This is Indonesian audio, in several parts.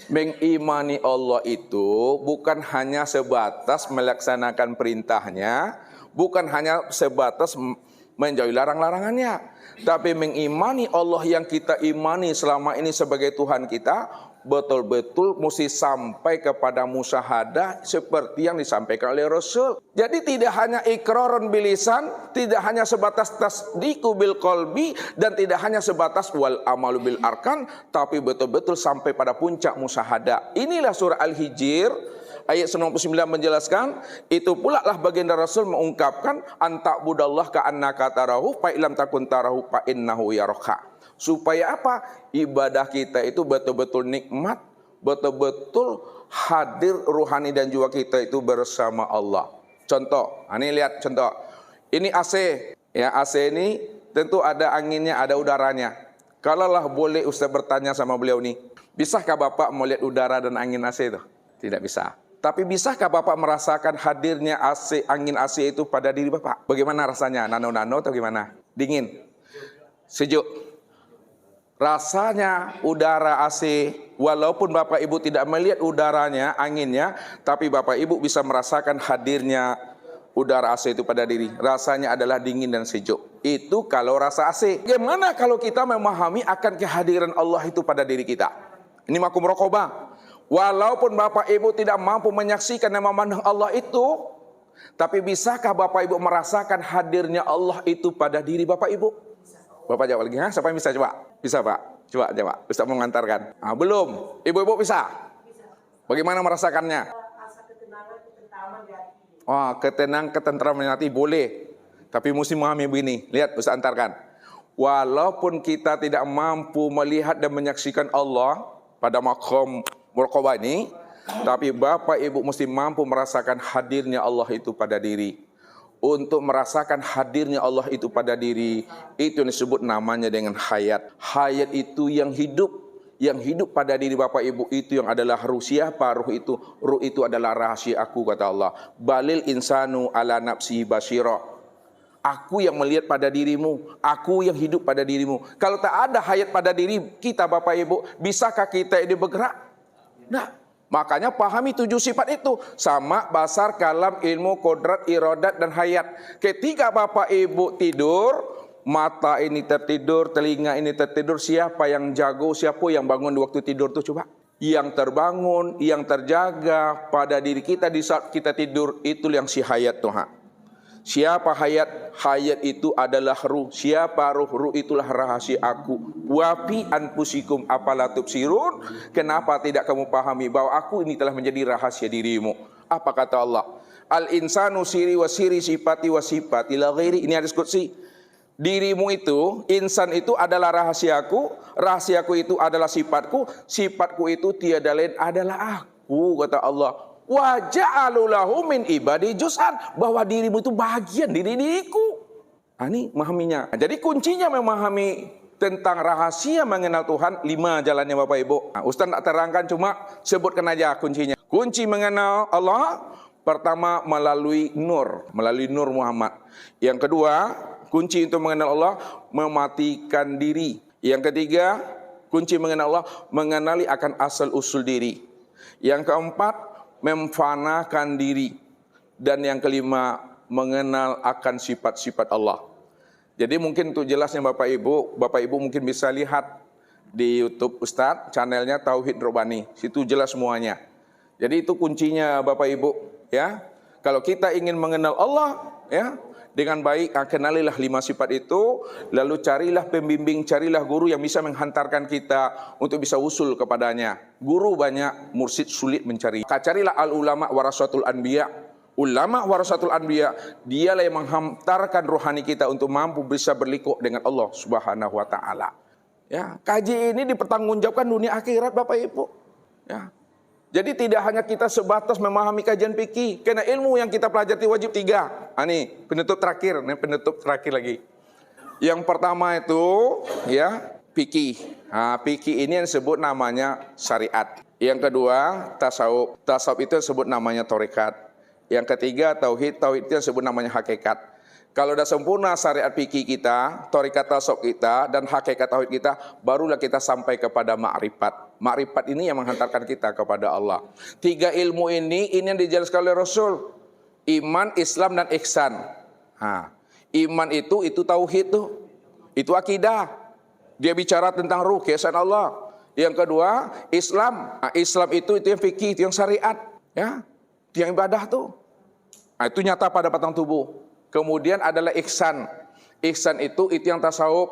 Mengimani Allah itu bukan hanya sebatas melaksanakan perintahnya, bukan hanya sebatas menjauhi larang-larangannya, tapi mengimani Allah yang kita imani selama ini sebagai Tuhan kita betul-betul mesti sampai kepada musyahadah seperti yang disampaikan oleh Rasul. Jadi tidak hanya iqrarun bil lisan, tidak hanya sebatas tasdiqu bil qalbi, dan tidak hanya sebatas wal amalu bil arkan, tapi betul-betul sampai pada puncak musyahadah. Inilah surah Al-Hijr ayat 99 menjelaskan, itu pula lah baginda Rasul mengungkapkan anta'budallah ka'annaka tarahu fa illam takun tarahu fa innahu yaraka. Supaya apa? Ibadah kita itu betul-betul nikmat, betul-betul hadir ruhani dan jiwa kita itu bersama Allah. Contoh, ini lihat contoh. Ini AC, ya AC ini tentu ada anginnya, ada udaranya. Kalaulah boleh Ustaz bertanya sama beliau nih, bisakah Bapak melihat udara dan angin AC itu? Tidak bisa. Tapi bisakah Bapak merasakan hadirnya AC, angin AC itu pada diri Bapak? Bagaimana rasanya? Nano-nano atau gimana? Dingin? Sejuk? Rasanya udara AC, walaupun Bapak Ibu tidak melihat udaranya, anginnya, tapi Bapak Ibu bisa merasakan hadirnya udara AC itu pada diri. Rasanya adalah dingin dan sejuk. Itu kalau rasa AC. Bagaimana kalau kita memahami akan kehadiran Allah itu pada diri kita? Ini makum raqabah. Walaupun Bapak Ibu tidak mampu menyaksikan dan memandang Allah itu, tapi bisakah Bapak Ibu merasakan hadirnya Allah itu pada diri Bapak Ibu? Bapak jawab lagi, siapa yang bisa coba? Bisa Pak? Coba jawab, Ustaz mengantarkan. Belum, ibu-ibu bisa? Bagaimana merasakannya? Ketenangan, ketentraman hati boleh. Tapi mesti memahami begini, lihat Ustaz antarkan. Walaupun kita tidak mampu melihat dan menyaksikan Allah pada maqam muraqabah ini, tapi Bapak Ibu mesti mampu merasakan hadirnya Allah itu pada diri. Untuk merasakan hadirnya Allah itu pada diri, itu yang disebut namanya dengan hayat. Hayat itu yang hidup pada diri Bapak Ibu, itu yang adalah ruh. Siapa ruh itu? Ruh itu adalah rahasia aku, kata Allah. Balil insanu ala nafsi basyira. Aku yang melihat pada dirimu, aku yang hidup pada dirimu. Kalau tak ada hayat pada diri kita Bapak Ibu, bisakah kita ini bergerak? Nah, makanya pahami 7 sifat itu. Sama, basar, kalam, ilmu, kodrat, iradat, dan hayat. Ketika Bapak Ibu tidur, mata ini tertidur, telinga ini tertidur, siapa yang jago, siapa yang bangun di waktu tidur itu coba? Yang terbangun, yang terjaga pada diri kita di saat kita tidur, itu yang si hayat Tuhan. Siapa hayat? Hayat itu adalah ruh. Siapa ruh? Ruh itulah rahasia aku. Wafi anfusikum apala tubsirun. Kenapa tidak kamu pahami bahwa aku ini telah menjadi rahasia dirimu? Apa kata Allah? Al insanu siri wa siri sifati wa sifati la ghairi. Ini hadis qudsi. Dirimu itu, insan itu adalah rahasiaku, rahasiaku itu adalah sifatku, sifatku itu tiada lain adalah aku, kata Allah. Wa ja'alu lahu min ibadi juz'an, bahwa dirimu itu bagian dari diriku. Ini memahaminya. Jadi kuncinya memahami tentang rahasia mengenal Tuhan, 5 jalannya Bapak Ibu. Ustaz tak terangkan, cuma sebutkan aja kuncinya. Kunci mengenal Allah, pertama melalui nur Muhammad. Yang kedua, kunci untuk mengenal Allah, mematikan diri. Yang ketiga, kunci mengenal Allah, mengenali akan asal usul diri. Yang keempat, memfanakan diri. Dan yang kelima, mengenal akan sifat-sifat Allah. Jadi mungkin untuk jelasnya Bapak Ibu mungkin bisa lihat di YouTube Ustadz, channelnya Tauhid Robani. Situ jelas semuanya. Jadi itu kuncinya Bapak Ibu, ya. Kalau kita ingin mengenal Allah, ya, dengan baik, kenalilah 5 sifat itu, lalu carilah pembimbing, carilah guru yang bisa menghantarkan kita untuk bisa usul kepadanya. Guru banyak, mursyid sulit mencari. Carilah al-ulama warasatul anbiya. Ulama warasatul anbiya, dialah yang menghantarkan rohani kita untuk mampu bisa berliku dengan Allah Subhanahu wa taala. Ya, kaji ini dipertanggungjawabkan dunia akhirat Bapak Ibu. Ya. Jadi tidak hanya kita sebatas memahami kajian fikih, karena ilmu yang kita pelajari wajib 3. Ini penutup terakhir lagi. Yang pertama itu ya fikih. Fikih ini yang disebut namanya syariat. Yang kedua tasawuf. Tasawuf itu yang disebut namanya tarekat. Yang ketiga tauhid. Tauhid itu yang disebut namanya hakikat. Kalau sudah sempurna syariat fikih kita, thariqat tasawuf kita, dan hakikat tauhid kita, barulah kita sampai kepada ma'rifat. Ma'rifat ini yang menghantarkan kita kepada Allah. 3 ilmu ini yang dijelaskan oleh Rasul. Iman, Islam, dan ihsan. Iman itu tauhid tuh. Itu akidah. Dia bicara tentang ruh, keesaan Allah. Yang kedua, Islam. Islam itu yang fikih, itu yang syariat. Ya, itu yang ibadah tuh. Itu nyata pada batang tubuh. Kemudian adalah ihsan. Ihsan itu yang tasawuf.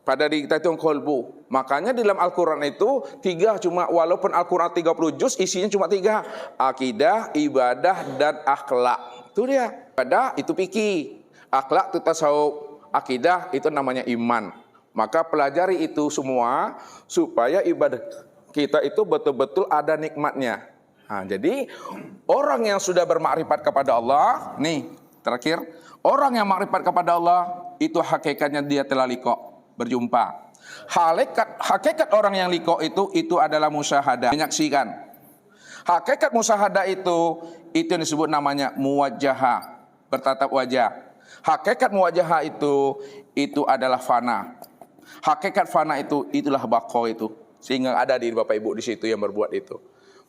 Pada diri kita itu yang qalbu. Makanya di dalam Al-Quran itu 3 cuma, walaupun Al-Quran 30 juz, isinya cuma 3. Akidah, ibadah, dan akhlak. Itu dia. Ibadah itu fikih. Akhlak itu tasawuf. Akidah itu namanya iman. Maka pelajari itu semua supaya ibadah kita itu betul-betul ada nikmatnya. Jadi orang yang sudah bermakrifat kepada Allah, nih terakhir, orang yang makrifat kepada Allah itu hakikatnya dia telah liqa, berjumpa. Hakikat orang yang liqa itu adalah musyahadah, menyaksikan. Hakikat musyahadah itu yang disebut namanya muwajjahah, bertatap wajah. Hakikat muwajjahah itu adalah fana. Hakikat fana itulah baqa itu. Sehingga ada di Bapak Ibu di situ yang berbuat itu.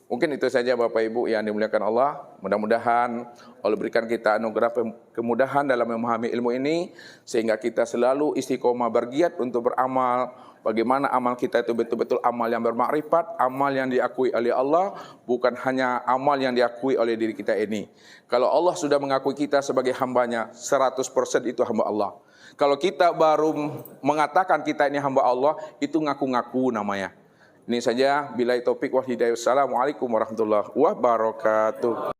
Mungkin itu saja Bapak Ibu yang dimuliakan Allah. Mudah-mudahan Allah berikan kita anugerah kemudahan dalam memahami ilmu ini, sehingga kita selalu istiqomah bergiat untuk beramal. Bagaimana amal kita itu betul-betul amal yang bermakrifat, amal yang diakui oleh Allah, bukan hanya amal yang diakui oleh diri kita ini. Kalau Allah sudah mengakui kita sebagai hambanya, 100% itu hamba Allah. Kalau kita baru mengatakan kita ini hamba Allah, itu ngaku-ngaku namanya. Ini saja, billahi taufik wal hidayah. Wassalamualaikum warahmatullahi wabarakatuh.